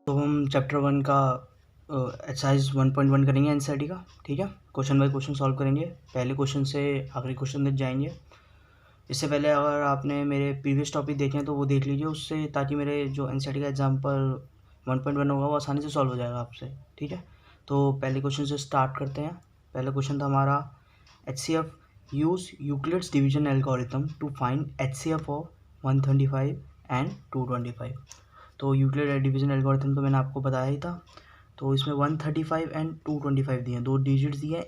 तो हम चैप्टर 1 का एक्सरसाइज 1.1 करेंगे एनसीईआरटी का। ठीक है, क्वेश्चन बाय क्वेश्चन सॉल्व करेंगे, पहले क्वेश्चन से आखिरी क्वेश्चन तक जाएंगे। इससे पहले अगर आपने मेरे प्रीवियस टॉपिक देखे हैं तो वो देख लीजिए उससे, ताकि मेरे जो एनसीईआरटी का एग्जाम्पल 1.1 होगा वो आसानी से सॉल्व हो जाएगा आपसे। ठीक है, तो पहले क्वेश्चन से स्टार्ट करते हैं। पहला क्वेश्चन था हमारा HCF use Euclid's division algorithm to find HCF of 135 and 225। तो यूक्लिड डिवीजन एल्गोरिथम तो मैंने आपको बताया ही था। तो इसमें 135 एंड 225 दिए हैं, दो डिजिट्स दिए हैं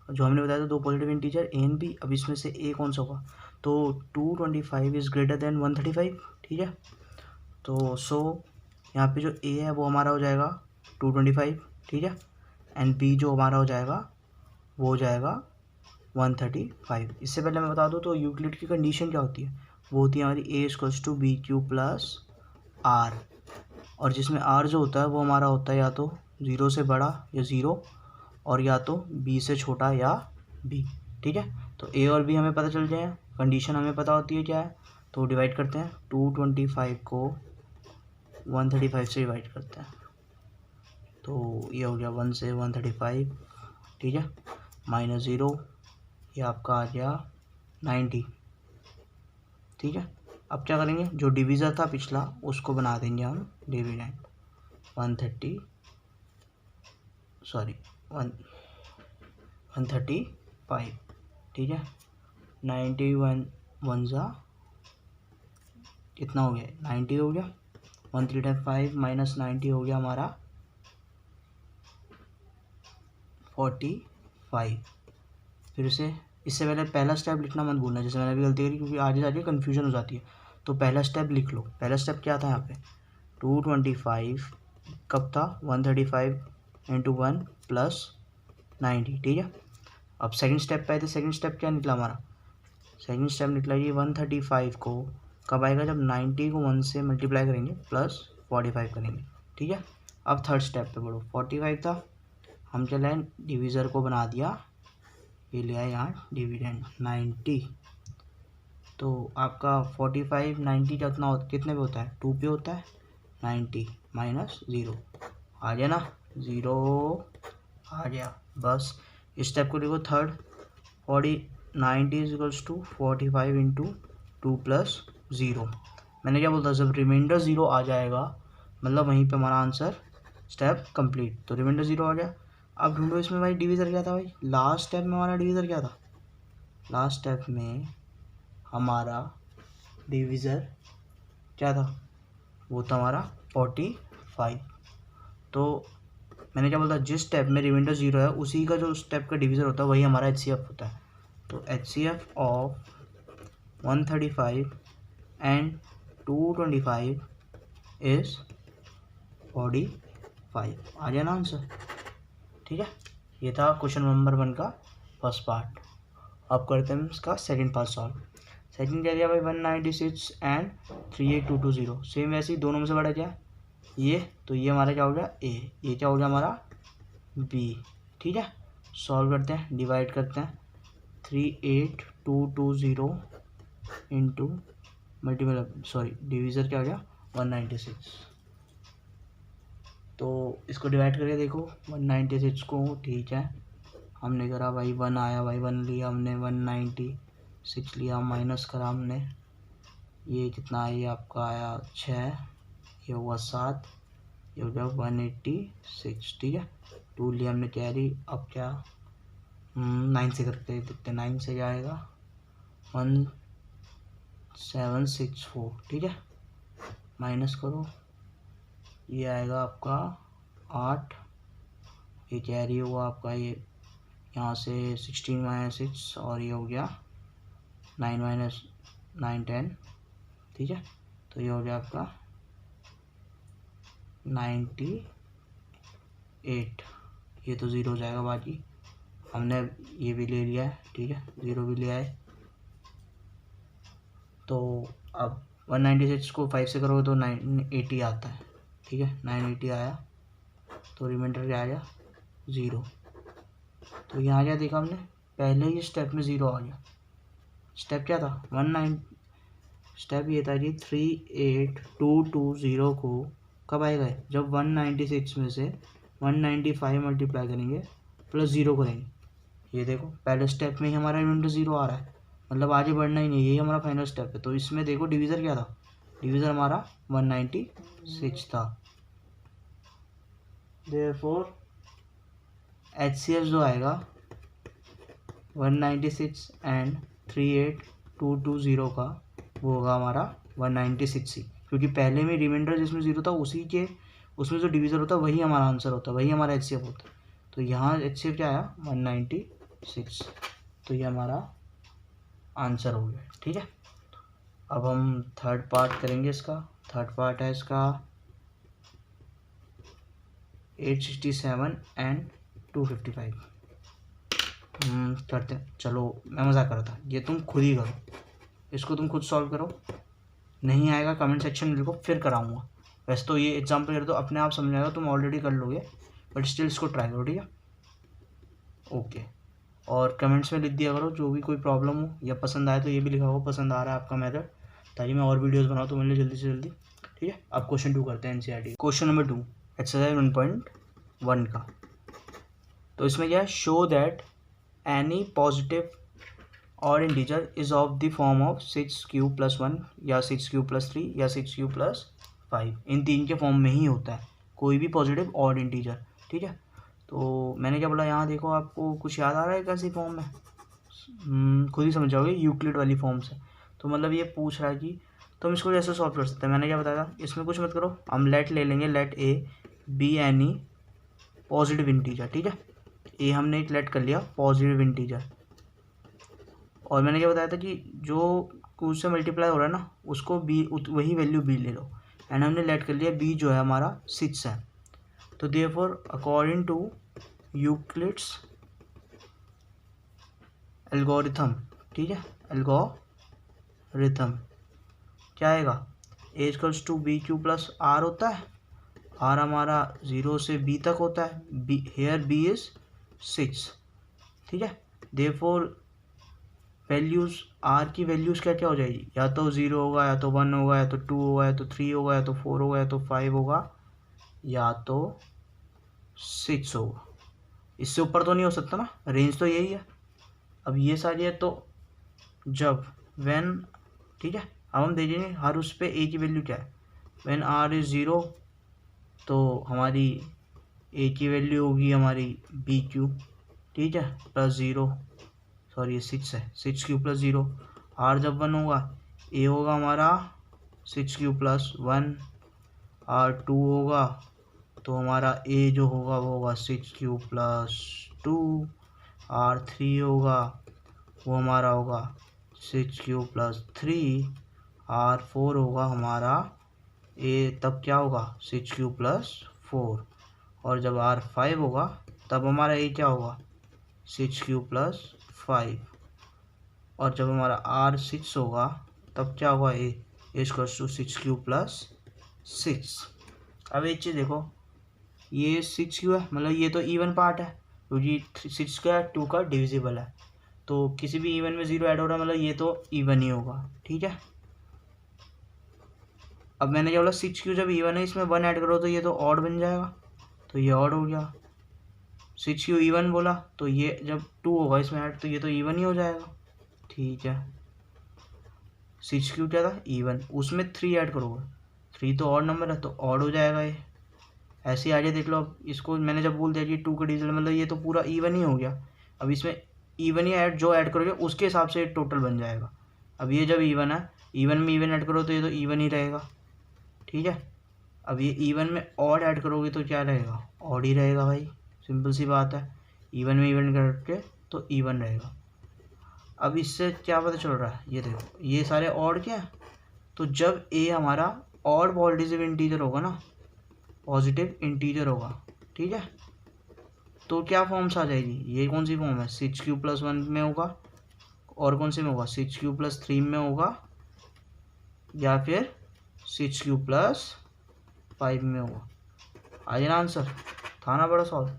जो हमने बताया था, दो positive integer a and b. अब इसमें से ए कौन सा होगा, तो 225 इज़ ग्रेटर देन 135। ठीक है, तो यहाँ पे जो ए है वो हमारा हो जाएगा 225। ठीक है, एंड बी जो हमारा हो जाएगा वो हो जाएगा 135। इससे पहले मैं बता दूँ तो यूक्लिड की कंडीशन क्या होती है, वो होती है हमारी A equals to B Q plus R, और जिसमें आर जो होता है वो हमारा होता है या तो 0 से बड़ा या 0, और या तो बी से छोटा या बी। ठीक है, तो ए और बी हमें पता चल जाए, कंडीशन हमें पता होती है क्या है, तो डिवाइड करते हैं 225 को 135 से डिवाइड करते हैं, तो ये हो गया 1 से 135। ठीक है, माइनस 0, ये आपका आ गया 90। ठीक है, अब क्या करेंगे, जो डिवीज़र था पिछला उसको बना देंगे हम डिविडेंड। 135। ठीक है, 91 वन ज़ा कितना हो गया, 90 हो गया। 135 माइनस 90 हो गया हमारा 45। फिर से इससे पहले पहला स्टेप लिखना मत भूलना, जैसे मैंने अभी गलती करी, क्योंकि आगे जाके कन्फ्यूजन हो जाती है। तो पहला स्टेप लिख लो। पहला स्टेप क्या था यहाँ पे, 225 कब था, 135 इंटू 1 प्लस 90। ठीक है, अब सेकंड स्टेप पे आए थे, सेकंड स्टेप क्या निकला हमारा, सेकंड स्टेप निकला ये 135 को कब आएगा, जब 90 को 1 से मल्टीप्लाई करेंगे प्लस 45 करेंगे। ठीक है, अब थर्ड स्टेप पे बढ़ो, 45 था, हम चले डिवीज़र को बना दिया, ये ले आए यहाँ डिविडेंड 90। तो आपका 45 90 कितने पे होता है, 2 पे होता है। 90 माइनस 0 आ गया ना, 0 आ गया। बस इस स्टेप को देखो third, 90 is equals to 45 into 2 plus 0। मैंने क्या बोलता, जब रिमाइंडर 0 आ जाएगा मतलब वहीं पे हमारा आंसर स्टेप कंप्लीट। तो रिमाइंडर 0 आ गया। अब ढूंढो इसमें भाई डिवीज़र क्या था, भाई लास्ट स्टेप में हमारा डिवीज़र क्या था, लास्ट स्टेप में हमारा डिवीज़र क्या था, वो था हमारा 45। तो मैंने क्या बोला, जिस स्टेप में रिमाइंडर 0 है उसी का जो स्टेप का डिवीज़र होता है वही हमारा HCF होता है। तो HCF ऑफ 135 एंड 225 इज 45। आ गया ना आंसर। ठीक है, ये था क्वेश्चन नंबर 1 का फर्स्ट पार्ट। अब करते हैं इसका सेकंड पार्ट सॉल्व। सेकंड क्या दिया भाई, 196 एंड 38220। सेम वैसे ही दोनों में से बड़ा क्या है ये, तो ये हमारा क्या हो गया ए, ये क्या हो गया हमारा बी। ठीक है, सॉल्व करते हैं, डिवाइड करते हैं 38220 इंटू डिवीज़र क्या हो गया 196। तो इसको डिवाइड करके देखो 196 को। ठीक है, हमने करा भाई 1 आया, भाई 1 लिया हमने, 196 लिया, माइनस करा हमने, ये कितना है, ये आपका आया 6, ये हुआ 7, ये हो गया 186। ठीक है, 2 लिया हमने कैरी। अब क्या 9 से करते देखते, 9 से क्या आएगा 1764। ठीक है, माइनस करो, ये आएगा आपका 8, ये कैरी हुआ आपका, ये यहाँ से 16 माइनस 6, और ये हो गया 9 माइनस 9 10। ठीक है, तो ये हो गया आपका 98। ये तो 0 हो जाएगा, बाकी हमने ये भी ले लिया है। ठीक है, 0 भी ले आए। तो अब 196 को 5 से करोगे तो 980 आता है। ठीक है, 980 आया, तो रिमाइंडर क्या आ गया 0। तो यहाँ क्या देखा हमने, पहले ही स्टेप में 0 आ गया। स्टेप क्या था, स्टेप ये था कि 38220 को कब आएगा? जब 196 में से 195 मल्टीप्लाई करेंगे प्लस 0 करेंगे। ये देखो पहले स्टेप में ही हमारा रिमाइंडर 0 आ रहा है, मतलब आगे बढ़ना ही नहीं, यही हमारा फाइनल स्टेप है। तो इसमें देखो डिवीज़र क्या था, डिवीज़र हमारा 196 था। देयरफॉर HCF जो आएगा 196 एंड 38220 का वो होगा हमारा 196 ही, क्योंकि पहले में रिमाइंडर जिसमें 0 था उसी के उसमें जो डिवीज़र होता है वही हमारा आंसर होता है, वही हमारा HCF होता है। तो यहाँ HCF क्या आया 196, तो ये हमारा आंसर हो गया। ठीक है, अब हम थर्ड पार्ट करेंगे इसका। थर्ड पार्ट है इसका 867 एंड 255 करते हैं। चलो मैं मज़ाक कर रहा था, ये तुम खुद ही करो, इसको तुम खुद सॉल्व करो, नहीं आएगा कमेंट सेक्शन में लिखो, फिर कराऊंगा। वैसे तो ये एग्जाम्पल कर दो, अपने आप समझ आएगा, तुम ऑलरेडी कर लोगे, बट स्टिल इसको ट्राई करो। ठीक है, ओके। और कमेंट्स में लिख दिया करो जो भी कोई प्रॉब्लम हो, या पसंद आए तो ये भी लिखा हो पसंद आ रहा है आपका मेथड, ताकि मैं और वीडियोस बनाऊँ तो मिले जल्दी से जल्दी। ठीक है, अब क्वेश्चन 2 करते हैं NCERT। क्वेश्चन नंबर 2 एक्सरसाइज 1.1 का। तो इसमें क्या है, शो दैट एनी पॉजिटिव और integer is of the form of 6q+1 या 6q+3 या 6q+5। इन तीन के फॉर्म में ही होता है कोई भी पॉजिटिव और इंटीजर। ठीक है, तो मैंने क्या बोला, यहाँ देखो आपको कुछ याद आ रहा है कैसी फॉर्म में, खुद ही समझ जाओगे, यूक्लिड वाली फॉर्म से। तो मतलब ये पूछ रहा है कि तुम इसको कैसे सॉल्व कर सकते हैं। मैंने क्या बताया, इसमें कुछ मत करो, हम लेट ले लेंगे, let a be any positive integer. ठीक है, ए हमने एक लेट कर लिया पॉजिटिव इंटीजर, और मैंने क्या बताया था कि जो उससे मल्टीप्लाई हो रहा है ना उसको बी, वही वैल्यू बी ले लो, एंड हमने लेट कर लिया बी जो है हमारा 6 है। तो therefore according to Euclid's algorithm, ठीक है, एल्गोरिथम क्या आएगा, A equals to B Q plus R होता है, आर हमारा 0 से बी तक होता है, बी हेयर बी इज 6। ठीक है, देयरफॉर वैल्यूज़ आर की वैल्यूज़ क्या क्या हो जाएगी, या तो 0 होगा, या तो 1 होगा, या तो 2 होगा, या तो 3 होगा, या तो 4 होगा, या तो 5 होगा, या तो 6 होगा। इससे ऊपर तो नहीं हो सकता ना, रेंज तो यही है। अब ये सारी है, तो जब व्हेन, ठीक है, अब हम देखेंगे हर उस पे ए की वैल्यू क्या है। व्हेन आर इज 0 तो हमारी ए की वैल्यू होगी हमारी बी क्यू, ठीक है, प्लस 0, सॉरी ये 6 है, 6q+0। आर जब 1 होगा, ए होगा हमारा 6q+1, आर 2 होगा तो हमारा ए जो होगा वो होगा 6q+2, आर 3 होगा वो हमारा होगा 6q+3, आर 4 होगा हमारा ए तब क्या होगा 6q+4, और जब आर 5 होगा तब हमारा ए क्या होगा 6q+5, और जब हमारा आर 6 होगा तब क्या होगा ए इक्वल्स टू 6q+6। अब एक चीज़ देखो, ये 6q है, मतलब ये तो इवन पार्ट है, क्योंकि 6 का 2 का डिविजिबल है, तो किसी भी इवन में 0 ऐड हो रहा है, मतलब ये तो इवन ही होगा। ठीक है, अब मैंने क्या बोला, 6q जब इवन है इसमें 1 ऐड करो तो ये तो ऑड बन जाएगा, तो ये ऑड हो गया। 6q इवन बोला तो ये जब 2 होगा इसमें ऐड तो ये तो इवन ही हो जाएगा। ठीक है, 6q क्या था इवन, उसमें 3 ऐड करोगे, 3 तो ऑड नंबर है तो ऑड हो जाएगा ये। ऐसे ही आगे देख लो, अब इसको मैंने जब बोल दिया कि 2 का डिविजन मतलब ये तो पूरा इवन ही हो गया। अब इसमें इवन ही ऐड जो ऐड करोगे उसके हिसाब से टोटल बन जाएगा। अब ये जब इवन है, इवन में इवन ऐड करो तो ये तो इवन ही रहेगा। ठीक है, अब ये इवन में ऑड ऐड करोगे तो क्या रहेगा, ऑड ही रहेगा भाई, सिंपल सी बात है, इवन में इवन करके तो इवन रहेगा। अब इससे क्या पता चल रहा है, ये देखो ये सारे ऑड क्या है, तो जब ए हमारा ऑड पॉजिटिव इंटीजर होगा ना, पॉजिटिव इंटीजर होगा, ठीक है, तो क्या फॉर्म्स आ जाएगी, ये कौन सी फॉर्म है 6q+1 में होगा, और कौन से में होगा 6q+3 में होगा, या फिर 6q+5 में होगा। आ जाए ना आंसर, था ना बड़ा सॉल्व,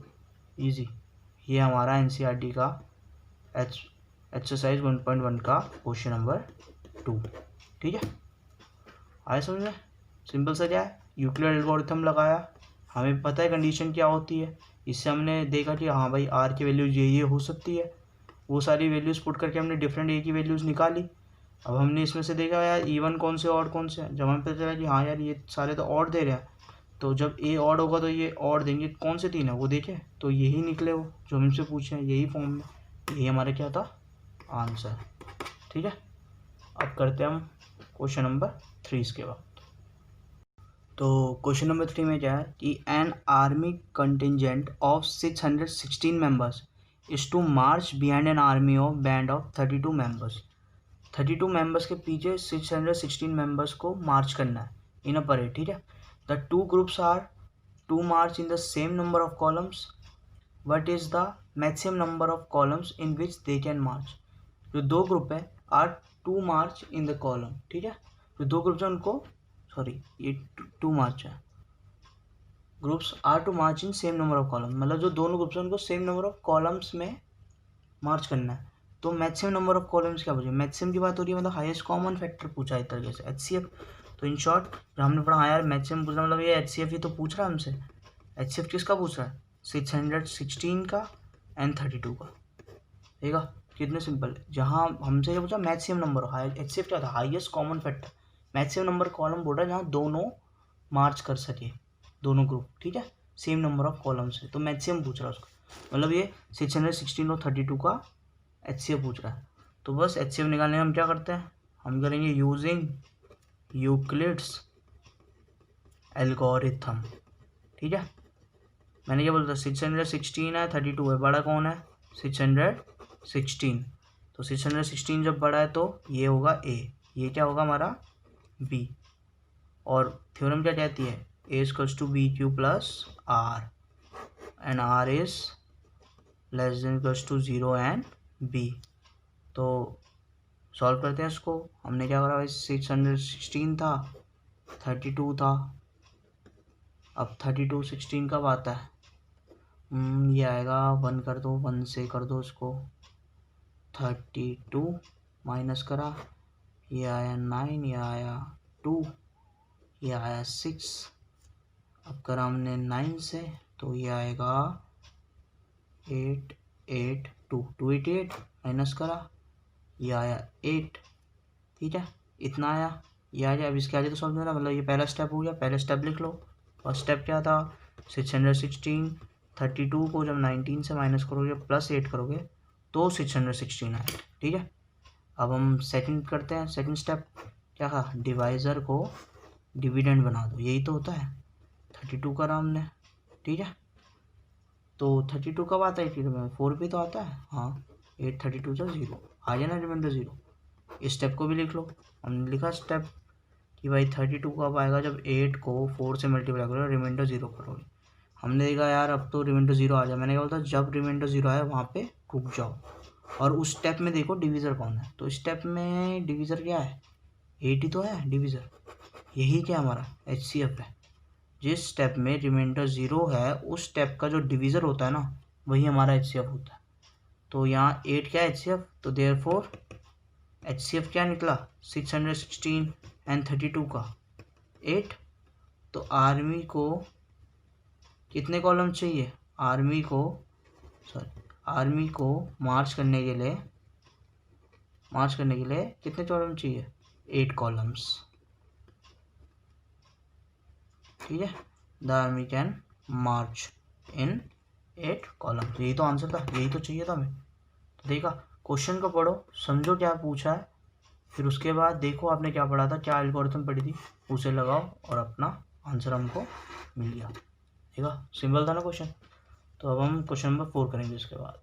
इजी। ये हमारा NCERT का एक्सरसाइज 1.1 का क्वेश्चन नंबर 2। ठीक है, आए समझ में, सिंपल सा क्या है, यूक्लिड एल्गोरिथम लगाया, हमें पता है कंडीशन क्या होती है, इससे हमने देखा कि हाँ भाई आर की वैल्यूज ये हो सकती है, वो सारी वैल्यूज़ पुट करके हमने डिफरेंट ए की वैल्यूज़ निकाली। अब हमने इसमें से देखा यार इवन कौन से ऑड कौन से हैं, जब हमें पता चला कि हाँ यार ये सारे तो ऑड दे रहे हैं, तो जब ए ऑड होगा तो ये ऑड देंगे, कौन से 3 है वो देखे, तो यही निकले वो जो हमसे पूछे हैं, यही फॉर्म में, यही हमारा क्या था आंसर। ठीक है, अब करते हैं हम क्वेश्चन नंबर 3 इसके बाद। तो क्वेश्चन नंबर 3 में क्या है कि an army contingent of 616 members is to march behind an army of band of 32 members. 32 members के पीछे 616 मेंबर्स को मार्च करना है इन अ परेड। ठीक है, the two groups are to march in the same number of columns, what is the maximum number of columns in which they can march. जो दो group है are to march in the column. ठीक है, जो दो groups हैं उनको, sorry ये टू मार्च है, groups are to march in same number of column, मतलब जो दोनों ग्रुप्स हैं उनको सेम नंबर ऑफ कॉलम्स में मार्च करना है। तो मैक्सिमम नंबर ऑफ कॉलम्स क्या पूछे, मैक्सिमम की बात हो रही है, मतलब हाईएस्ट कॉमन फैक्टर पूछा है एक तरीके से, HCF। तो इन शॉर्ट जो हमने पढ़ा यार मैक्सिमम पूछना, मतलब ये HCF ही तो पूछ रहा है हमसे। HCF किसका पूछ रहा है, 616 का एंड 32 का। ठीक है, कितने सिंपल, जहाँ हमसे ये पूछा मैक्सिमम नंबर, HCF क्या था, highest common factor. Maximum number column बोल रहा है जहाँ दोनों मार्च कर सके, दोनों ग्रुप। ठीक है, सेम नंबर ऑफ कॉलम से, तो मैक्सिमम पूछ रहा है उसका, मतलब ये 616 और 32 का HCF पूछ रहा है। तो बस HCF निकालने में हम क्या करते हैं, हम करेंगे यूजिंग यूक्लिड्स एल्गोरिथम। ठीक है, मैंने क्या बोलता, 616 है, 32 है, बड़ा कौन है 616, तो 616 जब बड़ा है तो ये होगा A, ये क्या होगा हमारा B। और थ्योरम क्या कहती है, A equals to BQ plus R and R is less than equals to 0 and B। तो सॉल्व करते हैं इसको, हमने क्या करा भाई, 616 था, 32 था, अब 32 16 कब आता है, ये आएगा 1 कर दो, 1 से कर दो इसको, 32 माइनस करा, ये आया 9, ये आया 2, ये आया 6, अब करा हमने 9 से, तो ये आएगा 288 माइनस करा, ये आया 8। ठीक है, इतना आया, ये आ जाए, अब इसके आगे तो सॉल्व करना, मतलब ये पहला स्टेप हो गया, पहला स्टेप लिख लो। फर्स्ट स्टेप क्या था, 616, 32 को जब 19 से माइनस करोगे प्लस 8 करोगे तो 616 आएगा। ठीक है, अब हम सेकंड करते हैं, सेकंड स्टेप क्या था, डिवाइज़र को डिविडेंड बना दो, यही तो होता है, 32 करा हमने। ठीक है, तो 32 कब आता है, 4 पे तो आता है, हाँ 8 32 जो 0 आ जाए ना, रिमाइंडर 0। इस स्टेप को भी लिख लो, हमने लिखा स्टेप कि भाई 32 कब आएगा, जब 8 को 4 से मल्टीप्लाई करोगे, रिमाइंडर 0 करोगे। हमने देखा यार अब तो रिमाइंडर 0 आ जाए, मैंने क्या बोलता, जब रिमाइंडर 0 आए वहाँ पे रुक जाओ, और उस स्टेप में देखो डिवीज़र कौन है, तो स्टेप में डिवीज़र क्या है, 8 ही तो है डिवीज़र, यही क्या हमारा HCF है। जिस स्टेप में रिमाइंडर 0 है उस स्टेप का जो डिवीज़र होता है ना, वही हमारा HCF होता है। तो यहाँ 8 क्या है HCF, तो देयरफॉर HCF क्या निकला, 616 एंड 32 का 8। तो आर्मी को कितने कॉलम चाहिए, आर्मी को मार्च करने के लिए कितने कॉलम चाहिए, 8 कॉलम्स। ठीक है, the army can March in 8 columns, यही तो आंसर था, यही तो चाहिए था हमें। तो देखा, क्वेश्चन को पढ़ो, समझो क्या पूछा है, फिर उसके बाद देखो आपने क्या पढ़ा था, क्या एल्गोरिथम पढ़ी थी, उसे लगाओ और अपना आंसर हमको मिल गया। ठीक है, सिंपल था ना क्वेश्चन। तो अब हम क्वेश्चन नंबर 4 करेंगे इसके बाद।